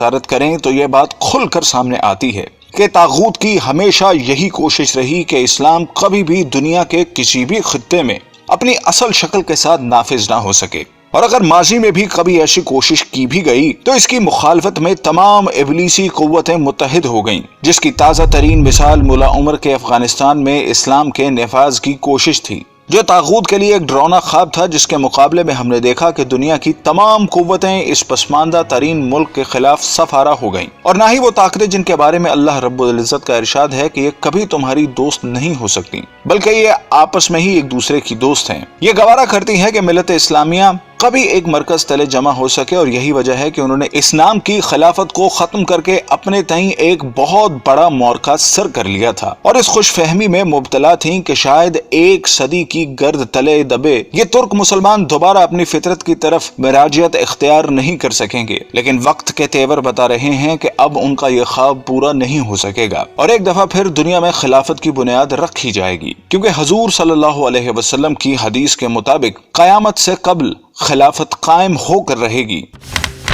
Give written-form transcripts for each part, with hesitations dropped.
وزارت کریں تو یہ بات کھل کر سامنے آتی ہے کہ طاغوت کی ہمیشہ یہی کوشش رہی کہ اسلام کبھی بھی دنیا کے کسی بھی خطے میں اپنی اصل شکل کے ساتھ نافذ نہ ہو سکے، اور اگر ماضی میں بھی کبھی ایسی کوشش کی بھی گئی تو اس کی مخالفت میں تمام ابلیسی قوتیں متحد ہو گئیں، جس کی تازہ ترین مثال ملا عمر کے افغانستان میں اسلام کے نفاذ کی کوشش تھی، جو طاغوت کے لیے ایک ڈراؤنا خواب تھا، جس کے مقابلے میں ہم نے دیکھا کہ دنیا کی تمام قوتیں اس پسماندہ ترین ملک کے خلاف صف آرا ہو گئیں، اور نہ ہی وہ طاقتیں جن کے بارے میں اللہ رب العزت کا ارشاد ہے کہ یہ کبھی تمہاری دوست نہیں ہو سکتی، بلکہ یہ آپس میں ہی ایک دوسرے کی دوست ہیں۔ یہ گوارا کرتی ہے کہ ملت اسلامیہ کبھی ایک مرکز تلے جمع ہو سکے، اور یہی وجہ ہے کہ انہوں نے اس نام کی خلافت کو ختم کر کے اپنے تئیں ایک بہت بڑا معرکہ سر کر لیا تھا، اور اس خوش فہمی میں مبتلا تھیں کہ شاید ایک صدی کی گرد تلے دبے یہ ترک مسلمان دوبارہ اپنی فطرت کی طرف مراجعت اختیار نہیں کر سکیں گے، لیکن وقت کے تیور بتا رہے ہیں کہ اب ان کا یہ خواب پورا نہیں ہو سکے گا، اور ایک دفعہ پھر دنیا میں خلافت کی بنیاد رکھی جائے گی، کیونکہ حضور صلی اللہ علیہ وسلم کی حدیث کے مطابق قیامت سے قبل خلافت قائم ہو کر رہے گی۔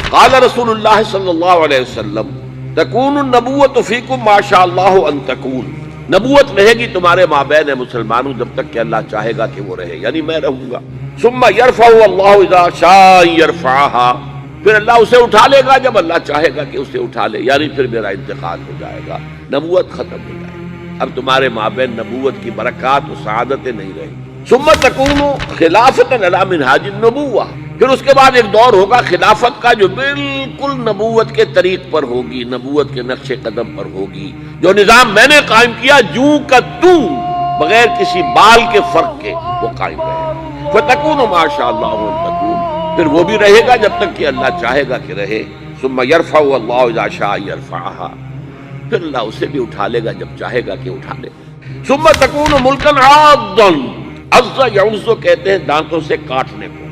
قال رسول اللہ صلی اللہ علیہ وسلم تکون النبوۃ فیکم ما شاء اللہ ان تکون، نبوت رہے گی تمہارے مابین مسلمانوں جب تک کہ اللہ چاہے گا کہ وہ رہے، یعنی میں رہوں گا۔ ثم یرفع اللہ اذا شاء یرفعها، پھر اللہ اسے اٹھا لے گا جب اللہ چاہے گا کہ اسے اٹھا لے، یعنی پھر میرا انتقال ہو جائے گا، نبوت ختم ہو جائے گی، اب تمہارے مابین نبوت کی برکات و سعادتیں نہیں رہیں گی۔ ثم تکون خلافت علی منہاج النبوہ، پھر اس کے بعد ایک دور ہوگا خلافت کا جو بالکل نبوت کے طریق پر ہوگی، نبوت کے نقش قدم پر ہوگی، جو نظام میں نے قائم کیا جوں کا توں بغیر کسی بال کے فرق کے وہ قائم رہے۔ فتکون ما شاء اللہ ان تکون، پھر وہ بھی رہے گا جب تک کہ اللہ چاہے گا کہ رہے۔ ثم یرفع اللہ اذا شاء یرفعها، پھر اللہ اسے بھی اٹھا لے گا جب چاہے گا کہ اٹھا لے۔ ثم تکون ملکا عاضا، عض یعض کہتے ہیں دانتوں سے کاٹنے کو۔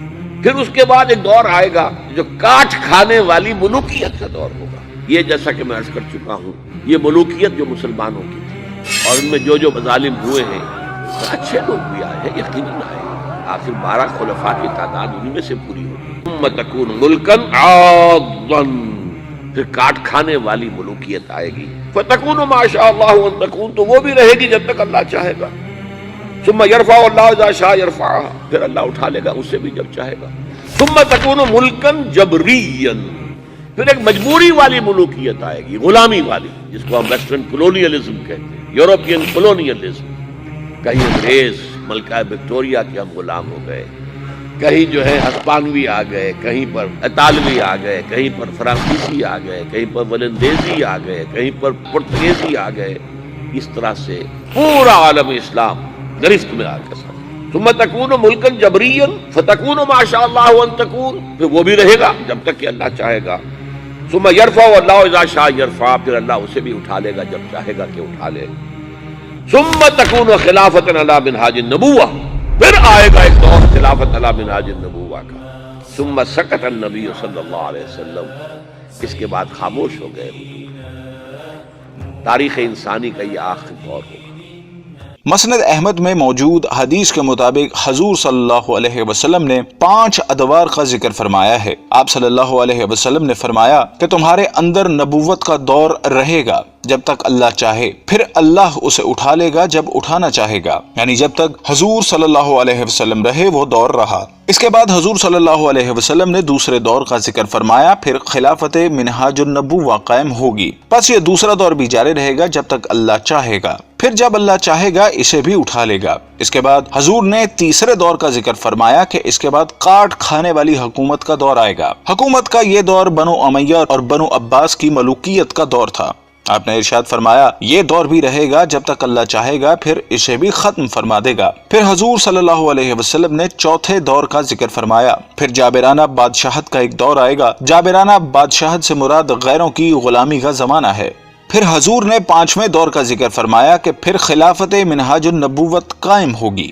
پھر اس کے بعد ایک دور آئے گا جو کاٹ کھانے والی ملوکیت کا دور ہوگا۔ یہ جیسا کہ میں عرض کر چکا ہوں، یہ ملوکیت جو مسلمانوں کی تھی، اور ان میں جو جو مظالم ہوئے ہیں، اچھے لوگ بھی آئے ہیں، یقیناً آئے ہیں، آخر 12 خلفاء کی تعداد انہی میں سے پوری ہوگی۔ ثم تکون ملکا عاضا، پھر کاٹ کھانے والی ملوکیت آئے گی۔ فتکون ما شاء اللہ ان تکون، تو وہ بھی رہے گی جب تک اللہ چاہے گا۔ ثم یرفع اللہ اذا شاء یرفعها، پھر اللہ اٹھا لے گا اسے بھی جب چاہے گا۔ ثم تکون ملکا جبریا، پھر ایک مجبوری والی ملوکیت آئے گی، غلامی والی، جس کو ہم ویسٹرن کولونیلزم کہتے ہیں، یورپین کولونیلزم۔ کہیں انگریز ملکہ وکٹوریہ کے ہم غلام ہو گئے، کہیں جو ہے ہسپانوی آ گئے، کہیں پر اطالوی آ گئے، کہیں پر فرانسیسی آ گئے، کہیں پر ولندیزی آ گئے، کہیں پر پرتگیزی آ گئے، اس طرح سے پورا عالم اسلام گرفت میں آ کے ساتھ۔ ثم تکون ملکا جبریا فتکون ما شاء اللہ ان تکون، پھر وہ بھی رہے گا جب تک کہ اللہ چاہے گا۔ ثم یرفع اللہ اذا شاء یرفع، پھر اللہ اسے بھی اٹھا لے گا جب چاہے گا کہ اٹھا لے۔ ثم تکون خلافت علی منہاج النبوہ، پھر آئے گا ایک دور خلافت علی منہاج النبوہ کا۔ ثم سکت النبی صلی اللہ علیہ وسلم، اس کے بعد خاموش ہو گئے حضور۔ تاریخ انسانی کا یہ آخری دور ہوگا۔ مسند احمد میں موجود حدیث کے مطابق حضور صلی اللہ علیہ وسلم نے 5 ادوار کا ذکر فرمایا ہے۔ آپ صلی اللہ علیہ وسلم نے فرمایا کہ تمہارے اندر نبوت کا دور رہے گا جب تک اللہ چاہے، پھر اللہ اسے اٹھا لے گا جب اٹھانا چاہے گا، یعنی جب تک حضور صلی اللہ علیہ وسلم رہے وہ دور رہا۔ اس کے بعد حضور صلی اللہ علیہ وسلم نے دوسرے دور کا ذکر فرمایا، پھر خلافت منہاج النبوہ قائم ہوگی، پس یہ دوسرا دور بھی جاری رہے گا جب تک اللہ چاہے گا، پھر جب اللہ چاہے گا اسے بھی اٹھا لے گا۔ اس کے بعد حضور نے تیسرے دور کا ذکر فرمایا کہ اس کے بعد کاٹ کھانے والی حکومت کا دور آئے گا۔ حکومت کا یہ دور بنو امیہ اور بنو عباس کی ملوکیت کا دور تھا۔ آپ نے ارشاد فرمایا یہ دور بھی رہے گا جب تک اللہ چاہے گا، پھر اسے بھی ختم فرما دے گا۔ پھر حضور صلی اللہ علیہ وسلم نے چوتھے دور کا ذکر فرمایا، پھر جابرانہ بادشاہت کا ایک دور آئے گا۔ جابرانہ بادشاہت سے مراد غیروں کی غلامی کا زمانہ ہے۔ پھر حضور نے 5ویں دور کا ذکر فرمایا کہ پھر خلافت منہاج النبوت قائم ہوگی۔